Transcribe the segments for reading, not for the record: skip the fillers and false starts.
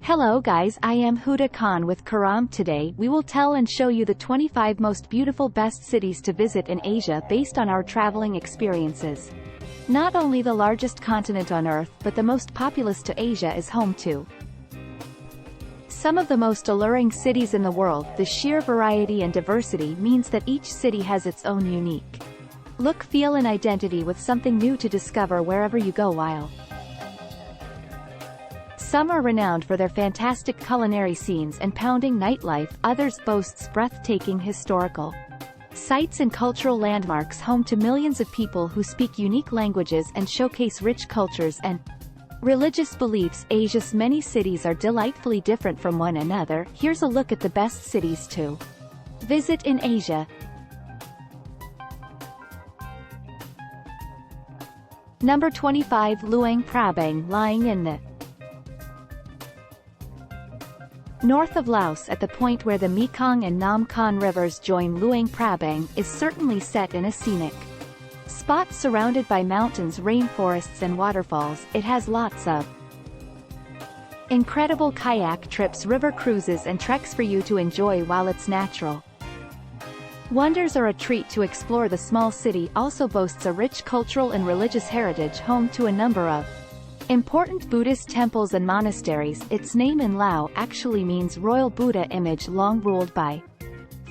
Hello guys, I am Huda Khan with Karam. Today we will tell and show you the 25 most beautiful best cities to visit in Asia based on our traveling experiences. Not only the largest continent on Earth but the most populous to Asia is home to. Some of the most alluring cities in the world. The sheer variety and diversity means that each city has its own unique look, feel and identity, with something new to discover wherever you go. While some are renowned for their fantastic culinary scenes and pounding nightlife, others boasts breathtaking historical sites and cultural landmarks, home to millions of people who speak unique languages and showcase rich cultures and religious beliefs. Asia's many cities are delightfully different from one another. Here's a look at the best cities to visit in Asia. Number 25. Luang Prabang. Lying in the north of Laos at the point where the Mekong and Nam Khan rivers join, Luang Prabang is certainly set in a scenic spot surrounded by mountains, rainforests and waterfalls. It has lots of incredible kayak trips, river cruises and treks for you to enjoy, while its natural wonders are a treat to explore. The small city also boasts a rich cultural and religious heritage, home to a number of important Buddhist temples and monasteries. Its name in Lao actually means royal Buddha image, long ruled by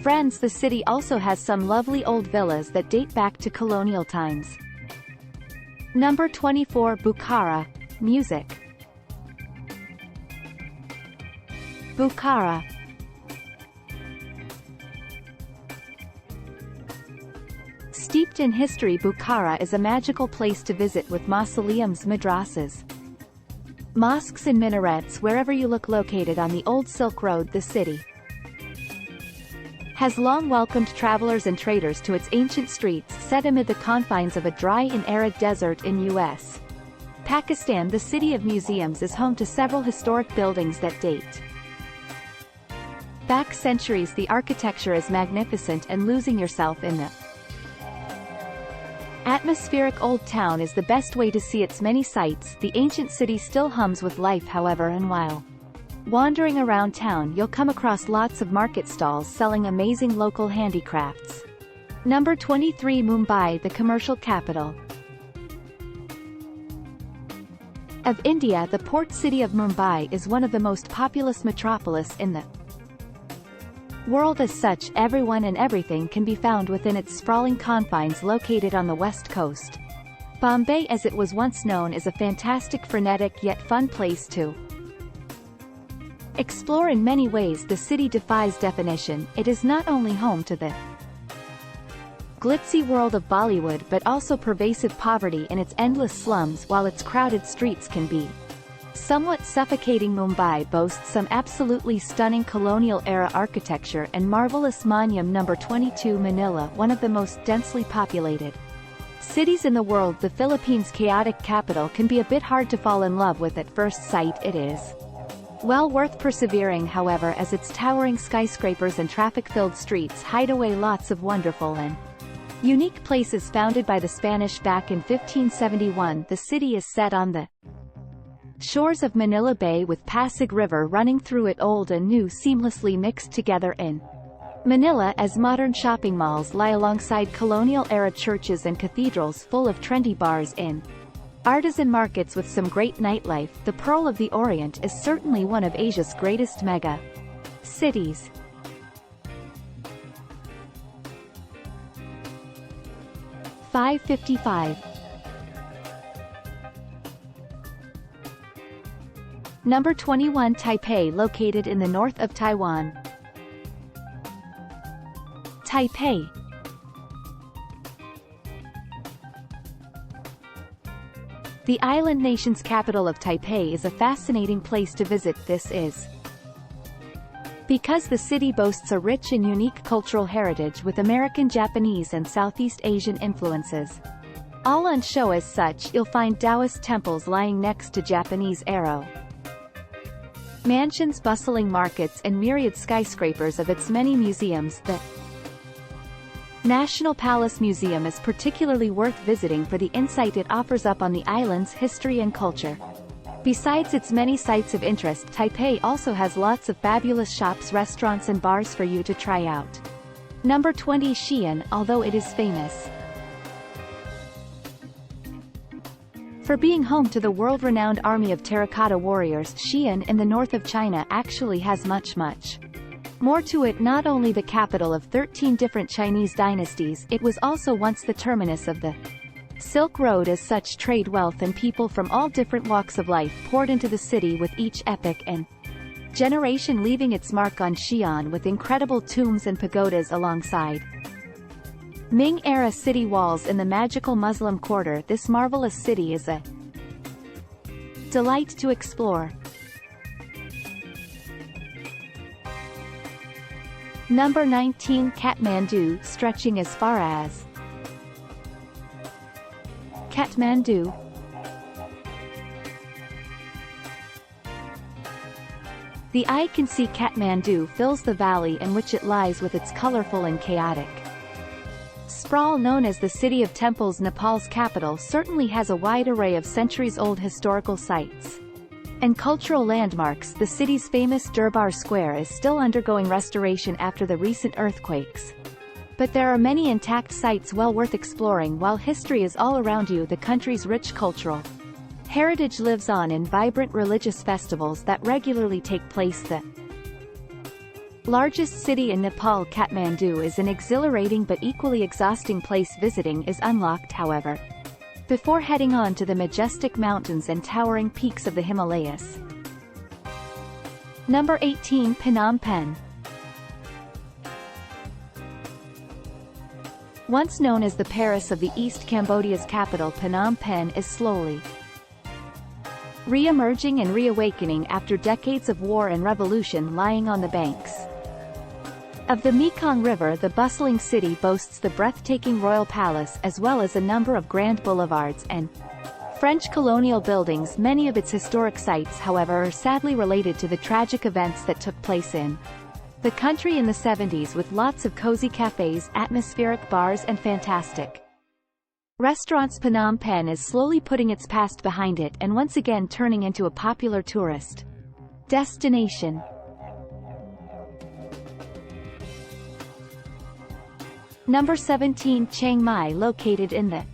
friends. The city also has some lovely old villas that date back to colonial times. Number 24. Bukhara. Music. Bukhara. Steeped in history, Bukhara is a magical place to visit, with mausoleums, madrasas, mosques and minarets wherever you look. Located on the old Silk Road, the city has long welcomed travelers and traders to its ancient streets, set amid the confines of a dry and arid desert in U.S. Pakistan. The city of museums is home to several historic buildings that date back centuries. The architecture is magnificent, and losing yourself in the atmospheric old town is the best way to see its many sights. The ancient city still hums with life, however, and while wandering around town you'll come across lots of market stalls selling amazing local handicrafts. Number 23. Mumbai. The commercial capital of India. The port city of Mumbai is one of the most populous metropolis in the world. As such, everyone and everything can be found within its sprawling confines. Located on the west coast, Bombay, as it was once known, is a fantastic, frenetic yet fun place to explore in many ways. The city defies definition. It is not only home to the glitzy world of Bollywood but also pervasive poverty in its endless slums, while its crowded streets can be somewhat suffocating. Mumbai boasts some absolutely stunning colonial-era architecture and marvelous monuments. Number 22. Manila. One of the most densely populated cities in the world, the Philippines' chaotic capital can be a bit hard to fall in love with at first sight. It is well worth persevering, however, as its towering skyscrapers and traffic-filled streets hide away lots of wonderful and unique places. Founded by the Spanish back in 1571, the city is set on the shores of Manila Bay, with Pasig River running through it. Old and new seamlessly mixed together in Manila, as modern shopping malls lie alongside colonial-era churches and cathedrals full of trendy bars in artisan markets with some great nightlife. The Pearl of the Orient is certainly one of Asia's greatest mega cities. .55. Number 21. Taipei. Located in the north of Taiwan. Taipei. The island nation's capital of Taipei is a fascinating place to visit. This is because the city boasts a rich and unique cultural heritage with American, Japanese and Southeast Asian influences all on show. As such, you'll find Taoist temples lying next to Japanese-era mansions, bustling markets and myriad skyscrapers of its many museums. The National Palace Museum is particularly worth visiting for the insight it offers up on the island's history and culture. Besides its many sites of interest, Taipei also has lots of fabulous shops, restaurants and bars for you to try out. Number 20. Xi'an, although it is famous for being home to the world-renowned army of terracotta warriors, Xi'an in the north of China actually has much more to it. Not only the capital of 13 different Chinese dynasties, it was also once the terminus of the Silk Road. As such, trade, wealth and people from all different walks of life poured into the city, with each epoch and generation leaving its mark on Xi'an with incredible tombs and pagodas alongside Ming-era city walls in the magical Muslim Quarter. This marvelous city is a delight to explore. Number 19. Kathmandu, stretching as far as Kathmandu. The eye can see Kathmandu fills the valley in which it lies with its colorful and chaotic sprawl. Known as the City of Temples, Nepal's capital certainly has a wide array of centuries-old historical sites and cultural landmarks. The city's famous Durbar Square is still undergoing restoration after the recent earthquakes, but there are many intact sites well worth exploring. While history is all around you, the country's rich cultural heritage lives on in vibrant religious festivals that regularly take place. The largest city in Nepal, Kathmandu, is an exhilarating but equally exhausting place. Visiting is unlocked, however, before heading on to the majestic mountains and towering peaks of the Himalayas. Number 18. Phnom Penh. Once known as the Paris of the East, Cambodia's capital, Phnom Penh is slowly re-emerging and reawakening after decades of war and revolution. Lying on the banks of the Mekong River, the bustling city boasts the breathtaking Royal Palace as well as a number of grand boulevards and French colonial buildings. Many of its historic sites, however, are sadly related to the tragic events that took place in the country in the 70s, with lots of cozy cafes, atmospheric bars and fantastic restaurants. Phnom Penh is slowly putting its past behind it and once again turning into a popular tourist destination. Number 17. Chiang Mai. Located in the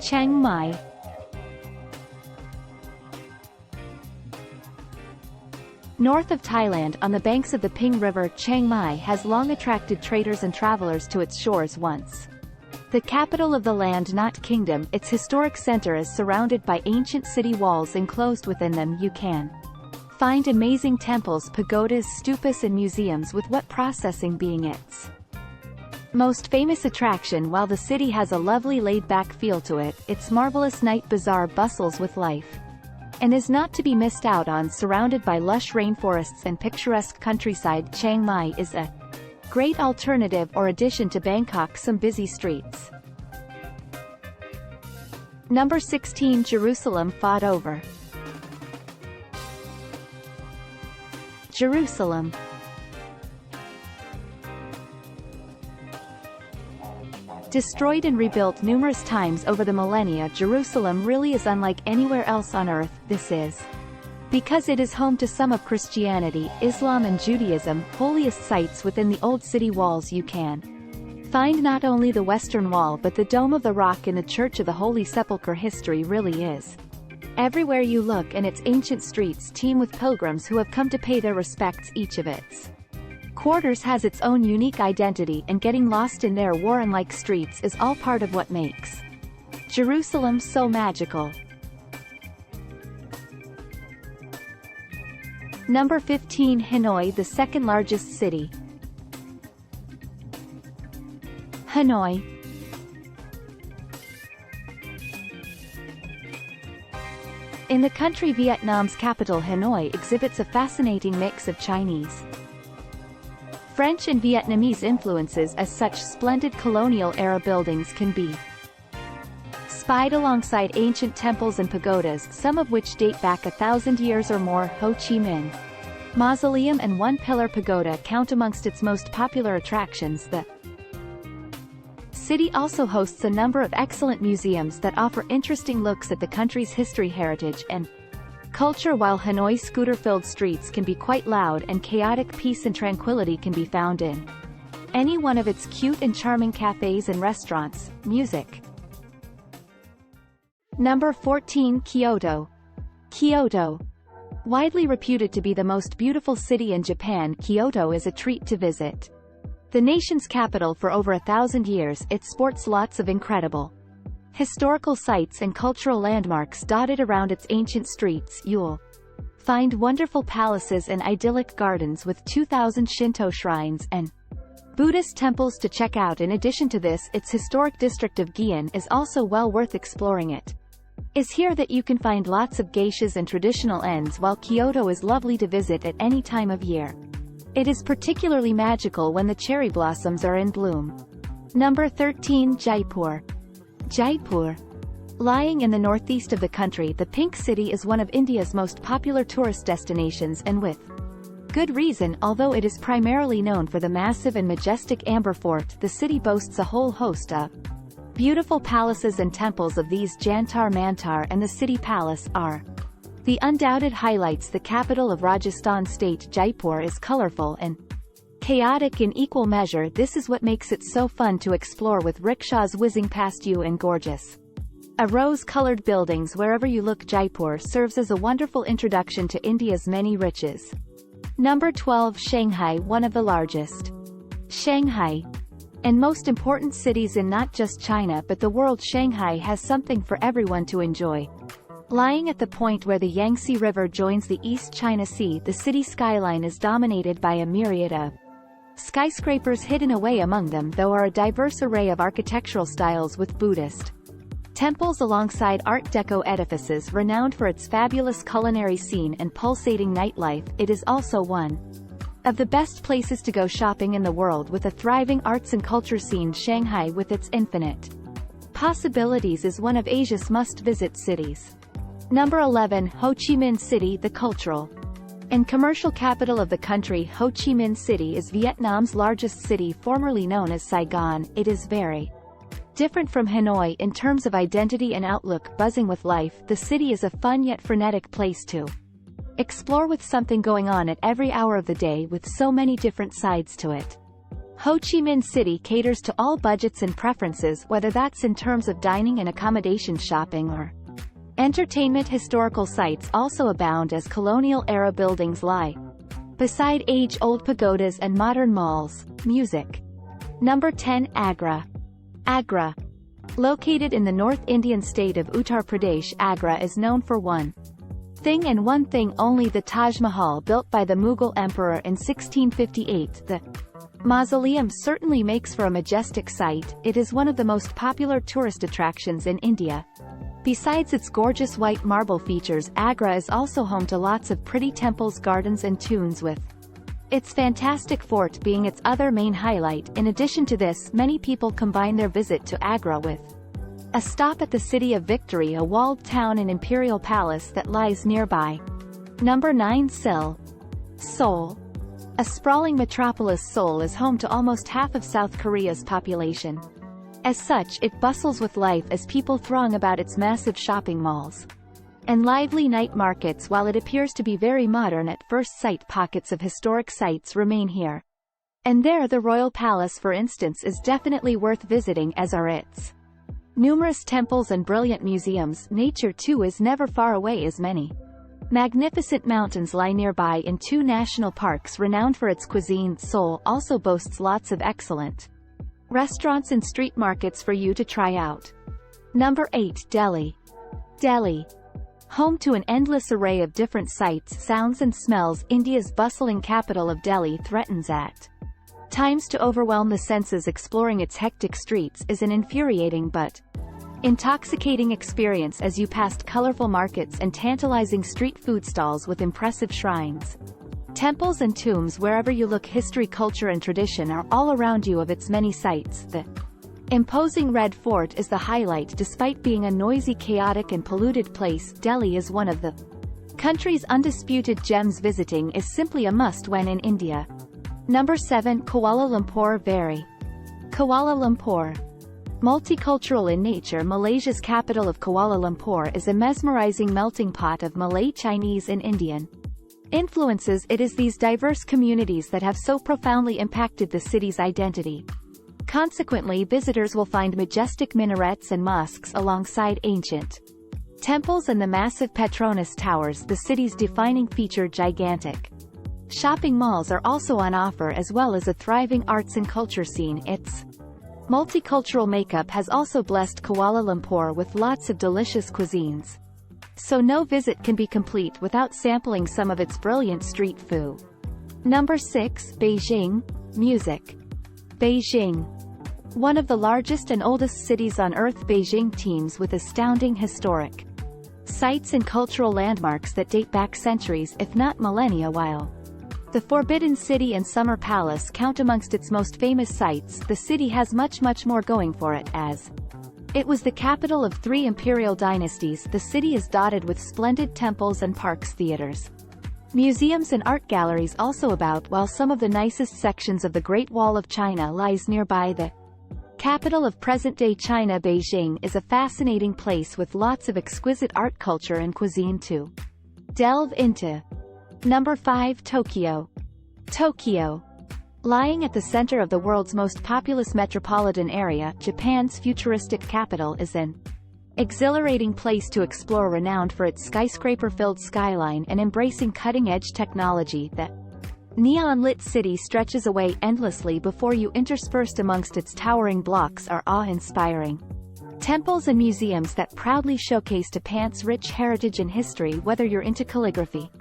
Chiang Mai north of Thailand, on the banks of the Ping River, Chiang Mai has long attracted traders and travelers to its shores. Once the capital of the land, not kingdom, its historic center is surrounded by ancient city walls. Enclosed within them you can find amazing temples, pagodas, stupas and museums, with what processing being its most famous attraction. While the city has a lovely laid-back feel to it, its marvelous night bazaar bustles with life and is not to be missed out on. Surrounded by lush rainforests and picturesque countryside, Chiang Mai is a great alternative or addition to Bangkok's some busy streets. Number 16. Jerusalem. Fought over. Jerusalem. Destroyed and rebuilt numerous times over the millennia, Jerusalem really is unlike anywhere else on earth. This is because it is home to some of Christianity, Islam and Judaism holiest sites within the old city walls. You can find not only the Western Wall but the Dome of the Rock in the Church of the Holy Sepulchre. History really is everywhere you look, and its ancient streets teem with pilgrims who have come to pay their respects. Each of its quarters has its own unique identity, and getting lost in their war-unlike streets is all part of what makes Jerusalem so magical. Number 15. Hanoi. The second largest city. Hanoi. In the country, Vietnam's capital Hanoi exhibits a fascinating mix of Chinese, French and Vietnamese influences. As such, splendid colonial-era buildings can be spied alongside ancient temples and pagodas, some of which date back 1,000 years or more. Ho Chi Minh Mausoleum and One Pillar Pagoda count amongst its most popular attractions. The city also hosts a number of excellent museums that offer interesting looks at the country's history, heritage, and culture. While Hanoi's scooter-filled streets can be quite loud and chaotic, peace and tranquility can be found in any one of its cute and charming cafes and restaurants. Music. Number 14. Kyoto. Kyoto. Widely reputed to be the most beautiful city in Japan, Kyoto is a treat to visit. The nation's capital for over 1,000 years, it sports lots of incredible historical sites and cultural landmarks dotted around its ancient streets. You'll find wonderful palaces and idyllic gardens with 2,000 Shinto shrines and Buddhist temples to check out. In addition to this, its historic district of Gion is also well worth exploring. It is here that you can find lots of geishas and traditional inns, while Kyoto is lovely to visit at any time of year. It is particularly magical when the cherry blossoms are in bloom. Number 13. Jaipur. Jaipur. Lying in the northeast of the country, the Pink City is one of India's most popular tourist destinations, and with good reason. Although it is primarily known for the massive and majestic Amber Fort, the city boasts a whole host of beautiful palaces and temples. Of these, Jantar Mantar and the City Palace are the undoubted highlights. The capital of Rajasthan state, Jaipur, is colorful and chaotic in equal measure. This is what makes it so fun to explore, with rickshaws whizzing past you and gorgeous rose-colored buildings wherever you look. Jaipur serves as a wonderful introduction to India's many riches. Number 12. Shanghai. One of the largest, Shanghai, and most important cities in not just China but the world, Shanghai has something for everyone to enjoy. Lying at the point where the Yangtze River joins the East China Sea, the city skyline is dominated by a myriad of skyscrapers. Hidden away among them, though, are a diverse array of architectural styles, with Buddhist temples alongside Art Deco edifices renowned for its fabulous culinary scene and pulsating nightlife. It is also one of the best places to go shopping in the world, with a thriving arts and culture scene. Shanghai, with its infinite possibilities, is one of Asia's must-visit cities. Number 11. Ho Chi Minh City. The cultural and commercial capital of the country, Ho Chi Minh City is Vietnam's largest city, formerly known as Saigon. It is very different from Hanoi in terms of identity and outlook. Buzzing with life, the city is a fun yet frenetic place to explore, with something going on at every hour of the day, with so many different sides to it. Ho Chi Minh City caters to all budgets and preferences, whether that's in terms of dining and accommodation, shopping, or entertainment. Historical sites also abound, as colonial-era buildings lie beside age-old pagodas and modern malls. Music. Number 10. Agra. Agra. Located in the North Indian state of Uttar Pradesh, Agra is known for one thing and one thing only: the Taj Mahal, built by the Mughal emperor in 1658. The mausoleum certainly makes for a majestic sight. It is one of the most popular tourist attractions in India. Besides its gorgeous white marble features, Agra is also home to lots of pretty temples, gardens and tombs, with its fantastic fort being its other main highlight. In addition to this, many people combine their visit to Agra with a stop at the City of Victory, a walled town and imperial palace that lies nearby. Number 9. Seoul. A sprawling metropolis, Seoul is home to almost half of South Korea's population. As such, it bustles with life as people throng about its massive shopping malls and lively night markets. While it appears to be very modern at first sight, pockets of historic sites remain here and there. The Royal Palace, for instance, is definitely worth visiting, as are its numerous temples and brilliant museums. Nature, too, is never far away, as many magnificent mountains lie nearby in 2 national parks renowned for its cuisine. Seoul also boasts lots of excellent restaurants and street markets for you to try out. Number 8. Delhi. Delhi. Home to an endless array of different sights, sounds and smells, India's bustling capital of Delhi threatens at times to overwhelm the senses. Exploring its hectic streets is an infuriating but intoxicating experience, as you pass colorful markets and tantalizing street food stalls with impressive shrines, temples and tombs. Wherever you look, history, culture and tradition are all around you. Of its many sights, the imposing Red Fort is the highlight. Despite being a noisy, chaotic and polluted place, Delhi is one of the country's undisputed gems. Visiting is simply a must when in India. Number 7. Kuala Lumpur. Kuala Lumpur. Multicultural in nature, Malaysia's capital of Kuala Lumpur is a mesmerizing melting pot of Malay, Chinese and Indian influences. It is these diverse communities that have so profoundly impacted the city's identity. Consequently, visitors will find majestic minarets and mosques alongside ancient temples and the massive Petronas towers, the city's defining feature. Gigantic shopping malls are also on offer, as well as a thriving arts and culture scene. Its multicultural makeup has also blessed Kuala Lumpur with lots of delicious cuisines. So no visit can be complete without sampling some of its brilliant street food. Number 6. Beijing. Music. Beijing. One of the largest and oldest cities on Earth, Beijing teems with astounding historic sites and cultural landmarks that date back centuries, if not millennia. While the Forbidden City and Summer Palace count amongst its most famous sites, the city has much more going for it. As it was the capital of 3 imperial dynasties, the city is dotted with splendid temples and parks, theaters, museums and art galleries also about, while some of the nicest sections of the Great Wall of China lies nearby. The capital of present-day China, Beijing, is a fascinating place with lots of exquisite art, culture and cuisine to delve into. Number 5. Tokyo. Tokyo. Lying at the center of the world's most populous metropolitan area, Japan's futuristic capital is an exhilarating place to explore, renowned for its skyscraper-filled skyline and embracing cutting-edge technology. The neon-lit city stretches away endlessly before you, interspersed amongst its towering blocks are awe-inspiring temples and museums that proudly showcase Japan's rich heritage and history. Whether you're into calligraphy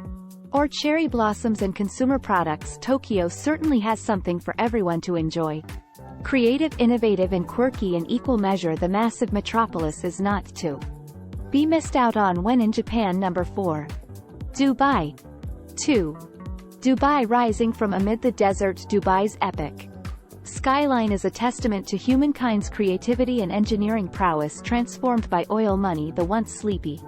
or cherry blossoms and consumer products, Tokyo certainly has something for everyone to enjoy. Creative, innovative and quirky in equal measure, the massive metropolis is not to be missed out on when in Japan. Number 4. Dubai. 2. Dubai. Rising from amid the desert, Dubai's epic skyline is a testament to humankind's creativity and engineering prowess, transformed by oil money. The once sleepy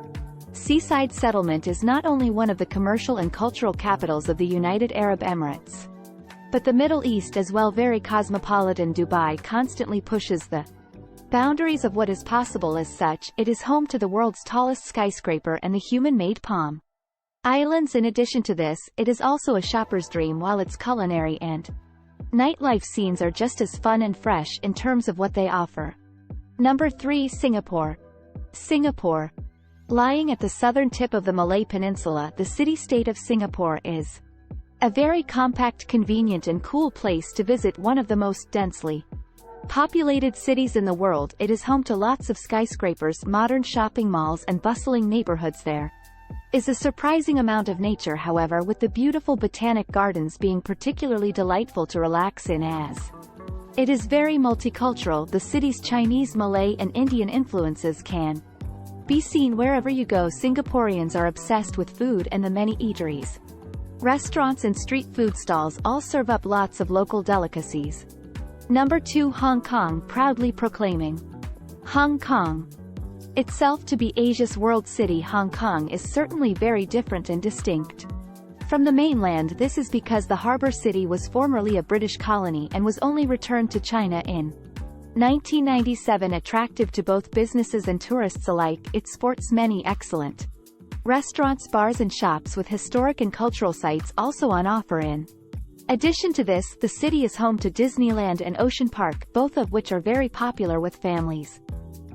seaside settlement is not only one of the commercial and cultural capitals of the United Arab Emirates, but the Middle East as well. Very cosmopolitan, Dubai constantly pushes the boundaries of what is possible. As such, it is home to the world's tallest skyscraper and the human-made Palm Islands. In addition to this, it is also a shopper's dream, while its culinary and nightlife scenes are just as fun and fresh in terms of what they offer. Number 3. Singapore. Singapore. Lying at the southern tip of the Malay Peninsula, the city-state of Singapore is a very compact, convenient and cool place to visit. One of the most densely populated cities in the world, it is home to lots of skyscrapers, modern shopping malls and bustling neighborhoods. There is a surprising amount of nature, however, with the beautiful botanic gardens being particularly delightful to relax in. As it is very multicultural, the city's Chinese, Malay and Indian influences can be seen wherever you go. Singaporeans are obsessed with food, and the many eateries, restaurants and street food stalls all serve up lots of local delicacies. Number 2. Hong Kong. Proudly proclaiming Hong Kong itself to be Asia's world city, Hong Kong is certainly very different and distinct from the mainland. This is because the harbour city was formerly a British colony and was only returned to China in 1997. Attractive to both businesses and tourists alike, it sports many excellent restaurants, bars and shops with historic and cultural sites also on offer. In addition to this, the city is home to Disneyland and Ocean Park, both of which are very popular with families.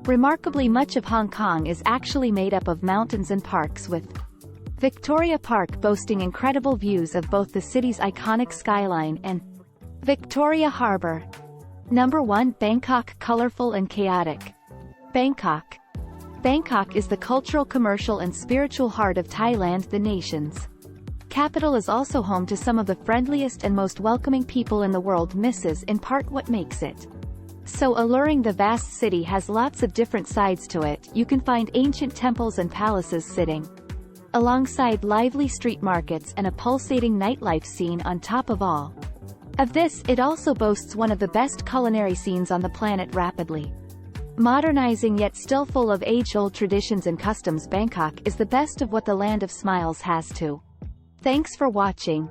Remarkably, much of Hong Kong is actually made up of mountains and parks, with Victoria Park boasting incredible views of both the city's iconic skyline and Victoria Harbour. Number 1. Bangkok. Colorful and chaotic. Bangkok. Bangkok is the cultural, commercial and spiritual heart of Thailand. The nation's capital is also home to some of the friendliest and most welcoming people in the world. Misses in part what makes it so alluring. The vast city has lots of different sides to it. You can find ancient temples and palaces sitting alongside lively street markets and a pulsating nightlife scene. On top of all of this, it also boasts one of the best culinary scenes on the planet. Rapidly modernizing yet still full of age-old traditions and customs, Bangkok is the best of what the land of smiles has to. Thanks for watching.